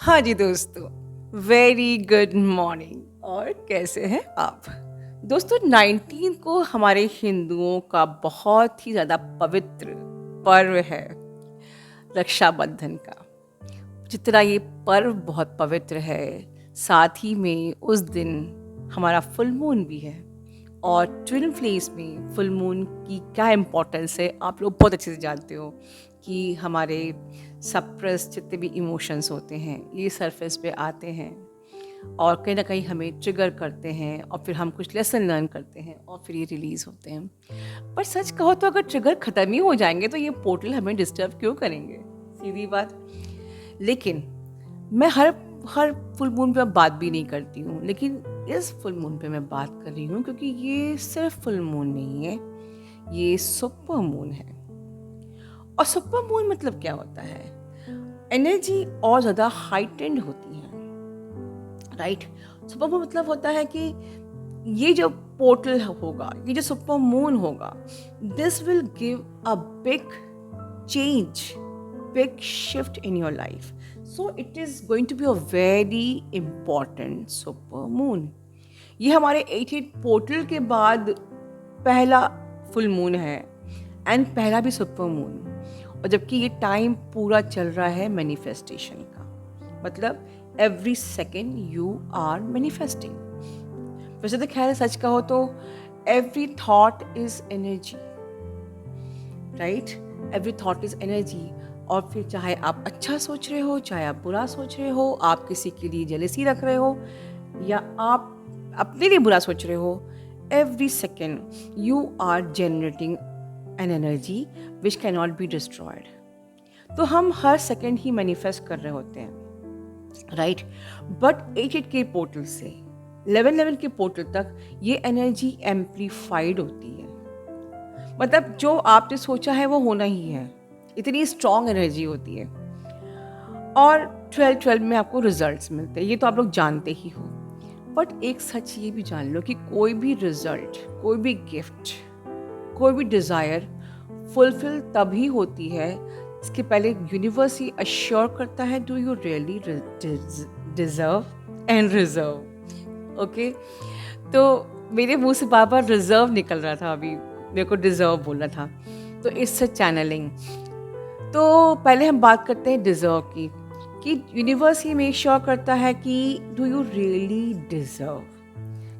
हाँ जी दोस्तों, very good morning. और कैसे हैं आप? दोस्तों, 19 को हमारे हिंदुओं का बहुत ही ज़्यादा पवित्र पर्व है, रक्षाबंधन का। जितना ये पर्व बहुत पवित्र है, साथ ही में उस दिन हमारा फुल मून भी है। और ट्विन फ्लेम्स में फुल मून की क्या इम्पोर्टेंस है आप लोग बहुत अच्छे से जानते हो कि हमारे सप्रेस जितने भी इमोशंस होते हैं ये सरफेस पे आते हैं और कहीं ना कहीं हमें ट्रिगर करते हैं और फिर हम कुछ लेसन लर्न करते हैं और फिर ये रिलीज़ होते हैं। पर सच कहो तो अगर ट्रिगर ख़त्म ही हो जाएंगे तो ये पोर्टल हमें डिस्टर्ब क्यों करेंगे? सीधी बात। लेकिन मैं हर हर फुल मून पे बात भी नहीं करती हूँ, लेकिन इस फुल मून पे मैं बात कर रही हूँ क्योंकि ये सिर्फ फुल मून नहीं है, ये सुपर मून है। और सुपर मून मतलब क्या होता है? एनर्जी और ज़्यादा हाइटेंड होती है, राइट? सुपर मून मतलब होता है कि ये जो पोर्टल होगा, ये जो सुपर मून होगा, this will give a big change, big shift in your life. So it is going to be a very important super moon. ये हमारे 88 पोर्टल के बाद पहला फुल मून है एंड पहला भी सुपर मून। और जबकि ये टाइम पूरा चल रहा है मैनिफेस्टेशन का, मतलब every second you are manifesting. वैसे तो खैर सच कहो तो every thought is energy, right? Every thought is energy. और फिर चाहे आप अच्छा सोच रहे हो, चाहे आप बुरा सोच रहे हो, आप किसी के लिए जेलसी रख रहे हो या आप अपने लिए बुरा सोच रहे हो, every second you are generating an energy which can not be destroyed. तो हम हर सेकेंड ही मैनिफेस्ट कर रहे होते हैं, राइट? बट 88 के पोर्टल से 11 के पोर्टल तक ये एनर्जी एम्पलीफाइड होती है। मतलब जो आपने सोचा है वो होना ही है, इतनी स्ट्रॉन्ग एनर्जी होती है। और 12 में आपको रिजल्ट्स मिलते हैं, ये तो आप लोग जानते ही हो। बट एक सच ये भी जान लो कि कोई भी रिजल्ट, कोई भी गिफ्ट, कोई भी डिज़ायर फुलफिल तभी होती है इसके पहले यूनिवर्स ही अश्योर करता है do you really deserve and reserve. Okay, तो मेरे मुंह से बार बार रिजर्व निकल रहा था, अभी मेरे को डिजर्व बोलना था, तो इट्स अ चैनलिंग। तो पहले हम बात करते हैं डिजर्व की, कि यूनिवर्स ही मेक श्योर करता है कि डू यू रियली डिजर्व।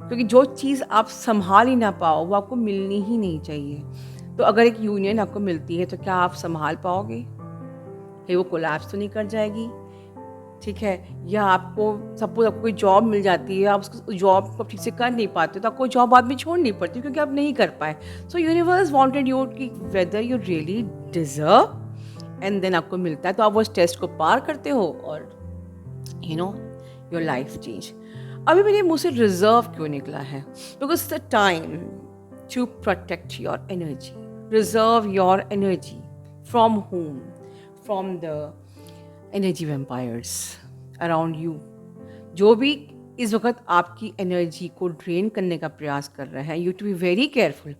क्योंकि जो चीज़ आप संभाल ही ना पाओ वो आपको मिलनी ही नहीं चाहिए। तो अगर एक यूनियन आपको मिलती है तो क्या आप संभाल पाओगे? कहीं वो कोलैप्स तो नहीं कर जाएगी? ठीक है? या आपको सपोज़ आपको कोई जॉब मिल जाती है, आप उस जॉब को ठीक से कर नहीं पाते, तो आपको जॉब बाद में छोड़नी पड़ती है क्योंकि आप नहीं कर पाए। सो यूनिवर्स वांटेड यू कि whether you really deserve, and then आपको मिलता है, तो आप उस टेस्ट को पार करते हो और you know your life change. अभी मेरे मुँह से रिज़र्व क्यों निकला है? Because the time to protect your energy, reserve your energy from home, from the energy vampires around you, जो भी इस वक्त आपकी एनर्जी को ड्रेन करने का प्रयास कर रहा है। You to be very careful.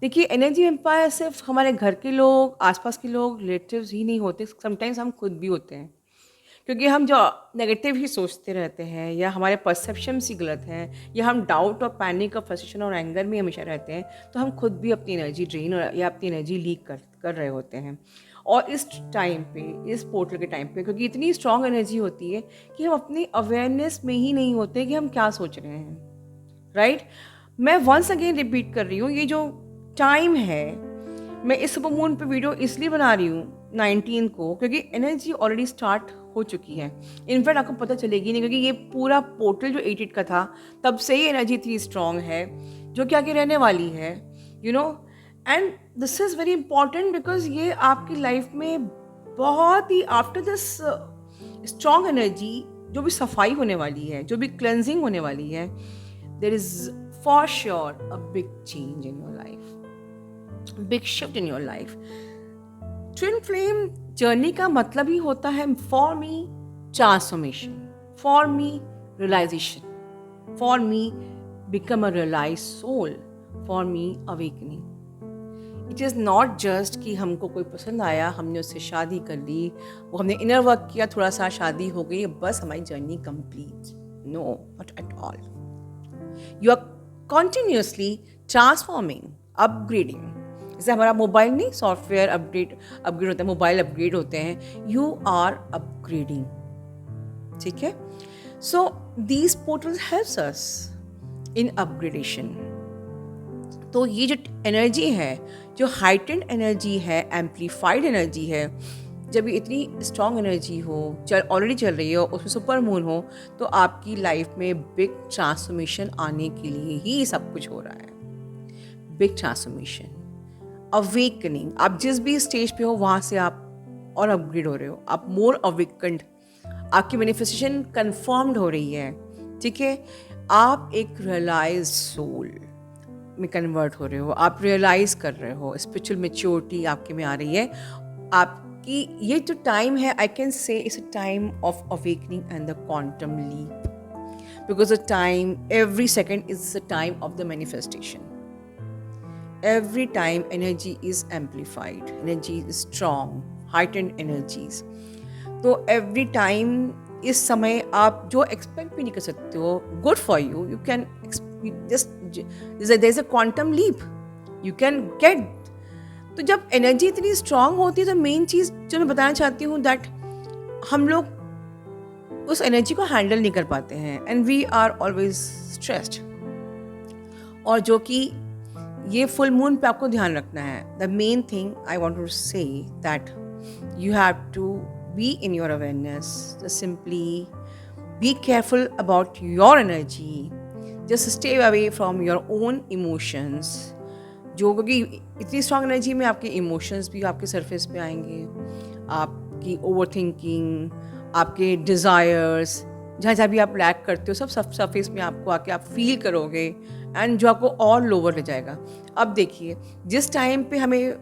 देखिए, एनर्जी वैम्पायर सिर्फ हमारे घर के लोग, आसपास के लोग, रिलेटिव्स ही नहीं होते, समटाइम्स हम खुद भी होते हैं। क्योंकि हम जो नेगेटिव ही सोचते रहते हैं या हमारे परसेप्शंस ही गलत हैं या हम डाउट और पैनिक और फ्रस्ट्रेशन और एंगर में हमेशा रहते हैं, तो हम खुद भी अपनी एनर्जी ड्रेन और या अपनी एनर्जी लीक कर रहे होते हैं। और इस टाइम पे, इस पोर्टल के टाइम पे, क्योंकि इतनी स्ट्रॉन्ग एनर्जी होती है कि हम अपनी अवेयरनेस में ही नहीं होते कि हम क्या सोच रहे हैं, राइट? मैं वंस अगेन रिपीट कर रही हूँ, ये जो टाइम है, मैं इस सुपर मून पे वीडियो इसलिए बना रही हूँ 19 को, क्योंकि एनर्जी ऑलरेडी स्टार्ट हो चुकी है। इनफैक्ट आपको पता चलेगी नहीं, क्योंकि ये पूरा पोर्टल जो 88 का था तब से ही एनर्जी इतनी स्ट्रॉन्ग है जो कि आगे रहने वाली है, you know. And this is very important because ये आपकी लाइफ में बहुत ही आफ्टर दिस स्ट्रॉन्ग एनर्जी, जो भी सफाई होने वाली है, जो भी क्लेंजिंग होने वाली है, there is for sure a big change in your life, big shift in your life. Twin flame journey का मतलब ही होता है for me transformation, for me realisation, for me become a realise soul, for me awakening. It is not just कि हमको कोई पसंद आया, हमने उससे शादी कर ली, वो हमने इनर वर्क किया, थोड़ा सा शादी हो गई, बस हमारी journey complete. No, not at all. You are continuously transforming, upgrading. जैसे हमारा मोबाइल नहीं, सॉफ्टवेयर अपग्रेड होता है, मोबाइल अपग्रेड होते हैं, यू आर अपग्रेडिंग। ठीक है? So these portals helps us in upgradation. तो ये जो एनर्जी है, जो हाइटेंड एनर्जी है, एम्पलीफाइड एनर्जी है, जब ये इतनी स्ट्रॉन्ग एनर्जी हो, ऑलरेडी चल रही हो, उसमें सुपर मून हो, तो आपकी लाइफ में बिग ट्रांसफॉर्मेशन आने के लिए ही सब कुछ हो रहा है। Big transformation, awakening. आप जिस भी स्टेज पे हो वहाँ से आप और अपग्रेड हो रहे हो, आप मोर अवेकन्ड, आपकी मैनिफेस्टेशन कन्फर्म्ड हो रही है। ठीक है? आप एक रियलाइज सोल में कन्वर्ट हो रहे हो, आप रियलाइज कर रहे हो, स्पिरिचुअल मैच्योरिटी आपके में आ रही है। आपकी ये जो टाइम है, I can say it's a time of awakening and the quantum leap, because the time, every second is the time of the manifestation. Every time energy is amplified, energy is strong, heightened energies. तो every time, इस समय आप जो expect भी नहीं कर सकते हो, good for you, you can just, there is a quantum leap, you can get. तो जब एनर्जी इतनी स्ट्रांग होती है, तो मेन चीज़ जो मैं बताना चाहती हूँ, दैट हम लोग उस एनर्जी को हैंडल नहीं कर पाते हैं, and we are always stressed. और जो कि ये फुल मून पे आपको ध्यान रखना है। The main thing I want to say that you have to be in your awareness, just simply be careful about your energy, just stay away from your own emotions, जो क्योंकि इतनी strong energy में आपके emotions भी आपके surface पे आएंगे, आपकी ओवर थिंकिंग, आपके डिज़ायर्स, जहाँ भी आप लैक करते हो, सब सरफेस में आपको आके आप फील करोगे, एंड जो आपको और लोअर ले जाएगा। अब देखिए, जिस टाइम पे हमें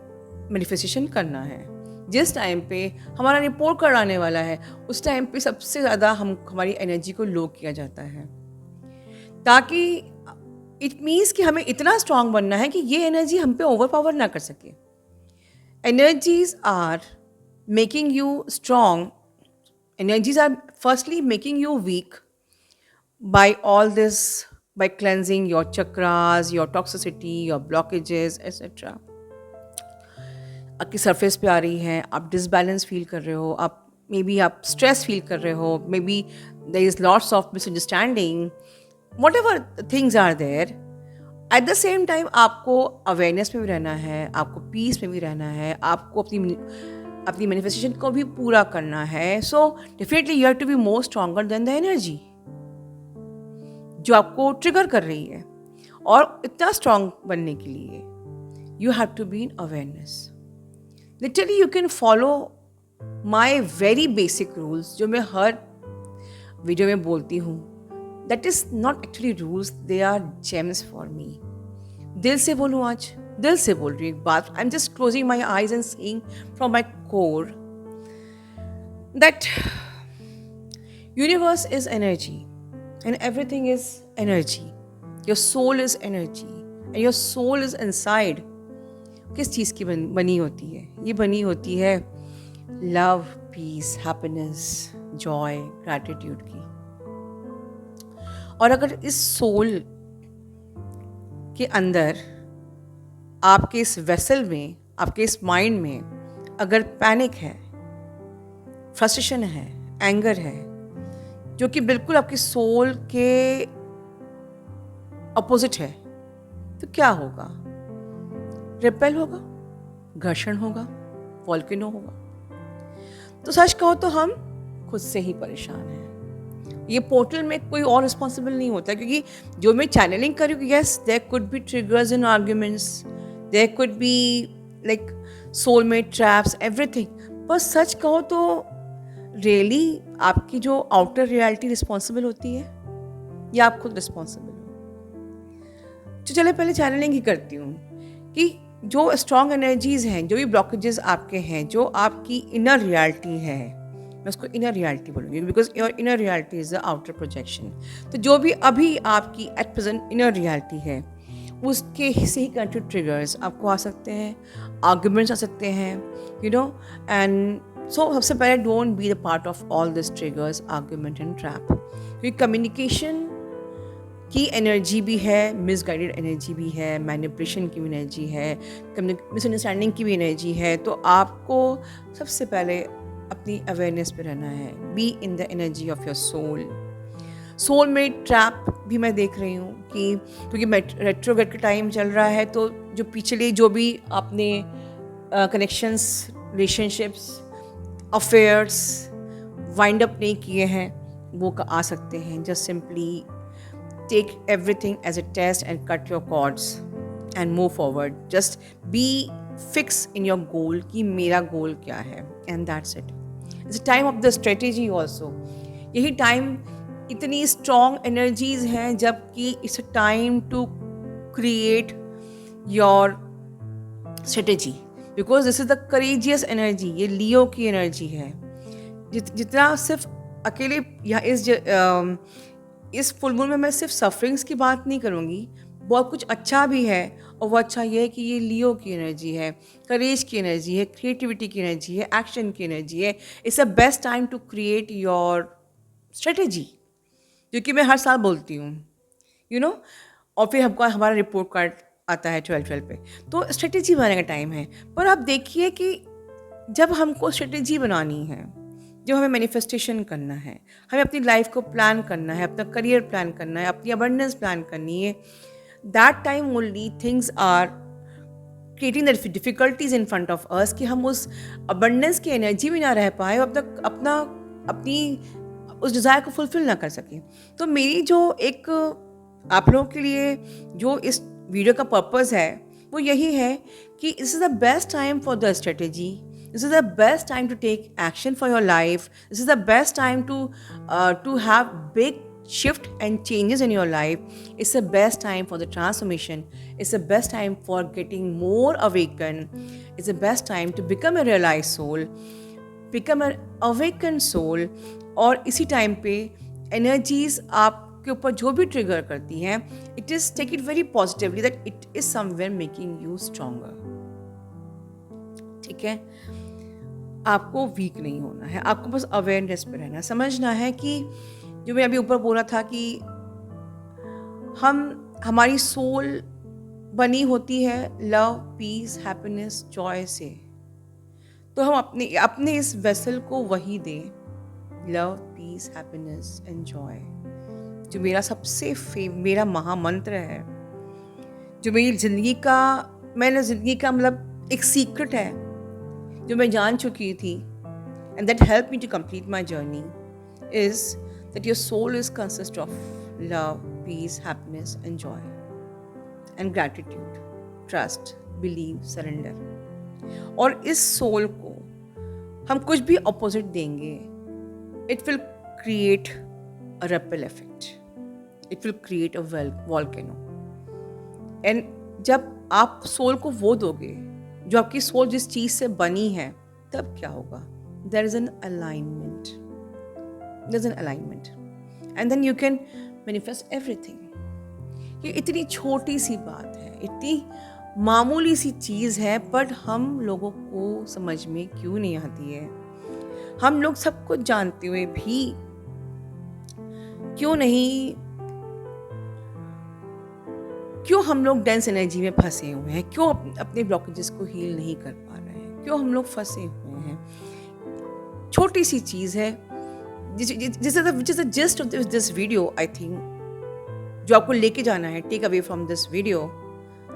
मैनिफेस्टेशन करना है, जिस टाइम पे हमारा रिपोर्ट कार्ड आने वाला है, उस टाइम पे सबसे ज़्यादा हमारी एनर्जी को लो किया जाता है, ताकि इट मीन्स कि हमें इतना स्ट्रांग बनना है कि ये एनर्जी हम पे ओवर पावर ना कर सके। Energies are making you strong, energies are firstly making you weak by all this, by cleansing your chakras, your toxicity, your blockages etcetera. आपकी सरफेस पे आ रही हैं, आप डिसबैलेंस फील कर रहे हो, आप मे बी आप स्ट्रेस फील कर रहे हो, maybe there is lots of misunderstanding, whatever things are there. At the same time आपको अवेयरनेस में भी रहना है, आपको पीस में भी रहना है, आपको अपनी मैनिफेस्टेशन को भी पूरा करना है। So definitely you have to be more stronger than the energy जो आपको ट्रिगर कर रही है। और इतना स्ट्रॉन्ग बनने के लिए you have to be in awareness. Literally you can follow my very basic rules, जो मैं हर वीडियो में बोलती हूँ। That is not actually rules, they are gems for me. दिल से बोलूँ, आज दिल से बोल रही हूँ एक बात। I am just closing my eyes and seeing from my core that universe is energy and everything is energy. Your soul is energy and your soul is inside. किस चीज़ की बनी होती है? ये बनी होती है love, peace, happiness, joy, gratitude की। और अगर इस सोल के अंदर, आपके इस वेसल में, आपके इस माइंड में अगर पैनिक है, फ्रस्ट्रेशन है, एंगर है, जो कि बिल्कुल आपकी सोल के अपोजिट है, तो क्या होगा? रिपेल होगा, घर्षण होगा, वॉल्केनो होगा। तो सच कहो तो हम खुद से ही परेशान हैं। ये पोर्टल में कोई और रिस्पॉन्सिबल नहीं होता, क्योंकि जो मैं चैनलिंग कर रही हूँ, yes there could be triggers in arguments, there could be like soulmate traps, everything. पर सच कहो तो रियली आपकी जो आउटर रियलिटी रिस्पॉन्सिबल होती है, या आप खुद रिस्पॉन्सिबल हो? तो चले पहले चैनलिंग ही करती हूँ कि जो स्ट्रॉन्ग एनर्जीज हैं, जो भी ब्लॉकेजेस आपके हैं, जो आपकी इनर रियलिटी है, मैं उसको इनर रियलिटी बोलूँगी, because your inner reality is the outer projection. तो जो भी अभी आपकी एट प्रेजेंट इनर रियलिटी है, उसके से ही कनेक्टेड ट्रिगर्स आपको आ सकते हैं, आर्ग्यूमेंट्स आ सकते हैं, एंड सो सबसे पहले don't be the part of all this triggers, argument and trap. क्योंकि कम्युनिकेशन की एनर्जी भी है, मिसगाइडेड एनर्जी भी है, मैनिपुलेशन की भी एनर्जी है, मिसअंडरस्टैंडिंग की भी एनर्जी है। तो आपको सबसे पहले अपनी अवेयरनेस पे रहना है, be in the energy of your soul में ट्रैप भी मैं देख रही हूँ कि क्योंकि रेट्रोग्रेड का टाइम चल रहा है, तो जो पिछले जो भी आपने connections, relationships, affairs wind up नहीं किए हैं, वो आ सकते हैं। Just simply take everything as a test and cut your cords and move forward. Just be fixed in your goal कि मेरा goal क्या है, and that's it. It's a time of the strategy also. यही time इतनी strong energies हैं जबकि it's a time to create your strategy because this is the courageous energy. ये लियो की energy है। जितना सिर्फ अकेले यहाँ इस फुल मून में मैं सिर्फ सफरिंग्स की बात नहीं करूँगी, बहुत कुछ अच्छा भी है। और वो अच्छा ये है कि ये लियो की एनर्जी है, करेज की एनर्जी है, क्रिएटिविटी की एनर्जी है, एक्शन की एनर्जी है। It's a best time to create your strategy, जो कि मैं हर साल बोलती हूँ, और फिर हमको हमारा रिपोर्ट कार्ड आता है 12 पे, तो स्ट्रेटेजी बनाने का टाइम है। पर आप देखिए कि जब हमको स्ट्रेटेजी बनानी है, जब हमें मैनिफेस्टेशन करना है, हमें अपनी लाइफ को प्लान करना है, अपना करियर प्लान करना है, अपनी अबंडेंस प्लान करनी है, that time only things are creating the difficulties in front of us कि हम उस अबंडेंस की एनर्जी में ना रह पाए और अपनी उस डिज़ायर को फुलफिल ना कर सकें। तो मेरी जो एक आप लोगों के लिए जो इस वीडियो का पर्पज़ है वो यही है कि this is the best time for the strategy. This is the best time to take action for your life. This is the best time to have big shift and changes in your life. It's the best time for the transformation. It's the best time for getting more awakened. It's the best time to become a realized soul, become an awakened soul. और इसी time पे energies आपके ऊपर जो भी trigger करती हैं, it is take it very positively that it is somewhere making you stronger. ठीक है, आपको वीक नहीं होना है, आपको बस अवेयरनेस पे रहना है, समझना है कि जो मैं अभी ऊपर बोला था कि हमारी सोल बनी होती है लव, पीस, हैप्पीनेस, जॉय से। तो हम अपने इस वेसल को वही दें, love, peace, happiness and joy, जो मेरा महामंत्र है, जो मेरी ज़िंदगी का मतलब एक सीक्रेट है जो मैं जान चुकी थी, and that helped me to complete my journey, is that your soul is consist of love, peace, happiness and joy and gratitude, trust, believe, surrender. और इस सोल को हम कुछ भी ऑपोजिट देंगे, it will create a ripple effect, it will create a volcano. and जब आप soul को वो दोगे जो आपकी सोल जिस चीज से बनी है, तब क्या होगा? There is an alignment. There's an alignment. And then you can manifest everything. ये इतनी छोटी सी बात है, इतनी मामूली सी चीज़ है, बट हम लोगों को समझ में क्यों नहीं आती है? हम लोग सब कुछ जानते हुए भी क्यों हम लोग डेंस एनर्जी में फंसे हुए हैं? क्यों अपने ब्लॉकेजेस को हील नहीं कर पा रहे हैं? क्यों हम लोग फंसे हुए हैं? छोटी सी चीज़ है, which is the gist of this video, I think, जो आपको लेके जाना है, take away from this video,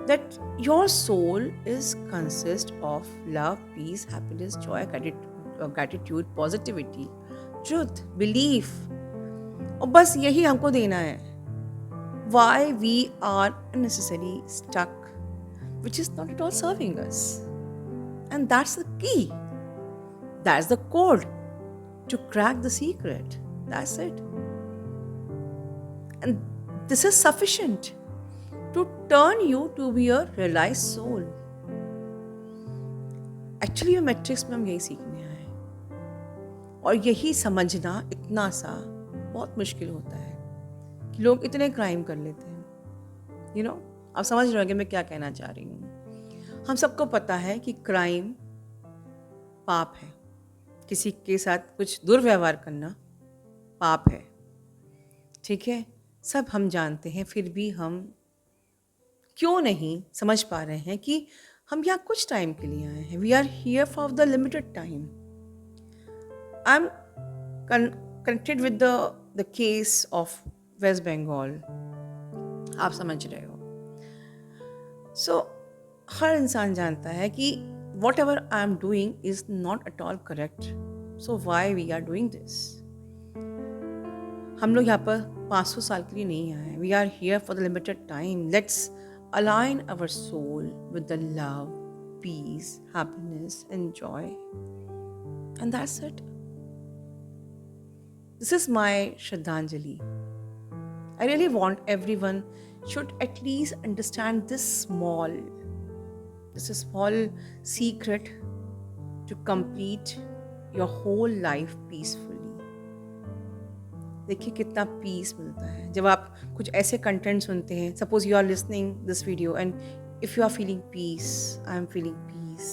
that your soul is consist of love, peace, happiness, joy, gratitude, positivity, truth, belief, और बस यही हमको देना है. Why we are unnecessarily stuck, which is not at all serving us. And that's the key. That's the code to crack the secret. That's it. And this is sufficient to turn you to be a realized soul. Actually, ये matrix में हम यही सीखने आए हैं, और यही समझना इतना सा बहुत मुश्किल होता है कि लोग इतने क्राइम कर लेते हैं. आप समझ रहे होंगे मैं क्या कहना चाह रही हूँ। हम सबको पता है कि क्राइम पाप है, किसी के साथ कुछ दुर्व्यवहार करना पाप है, ठीक है, सब हम जानते हैं। फिर भी हम क्यों नहीं समझ पा रहे हैं कि हम यहाँ कुछ टाइम के लिए आए हैं। We are here for the limited time. I am connected with the case of West Bengal, आप समझ रहे हो। सो हर इंसान जानता है कि whatever I am doing is not at all correct, so why we are doing this. हम लोग यहाँ पर 500 साल के लिए नहीं आए हैं। We are here for the limited time. Let's align our soul with the love, peace, happiness, and joy. And that's it. This is my Shraddhanjali. I really want everyone should at least understand this small secret to complete your whole life peacefully. देखिए कितना piece मिलता है जब आप कुछ ऐसे content सुनते हैं। Suppose you are listening this video and if you are feeling peace, I am feeling peace,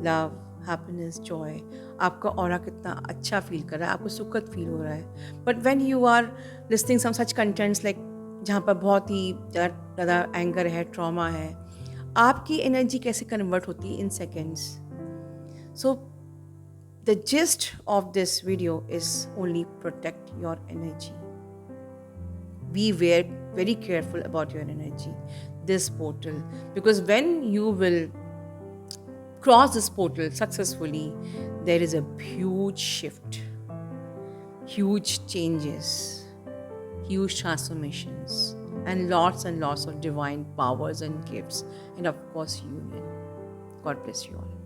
love, happiness, joy, आपका ऑरा कितना अच्छा फील कर रहा है, आपको सुखद फील हो रहा है। But when you are listening some such contents like जहाँ पर बहुत ही ज़्यादा एंगर है, ट्रॉमा है, आपकी एनर्जी कैसे कन्वर्ट होती है in seconds. So the gist of this video is only protect your energy. Be very careful about your energy, this portal, because when you will cross this portal successfully, there is a huge shift, huge changes, huge transformations, and lots of divine powers and gifts, and of course union. God bless you all.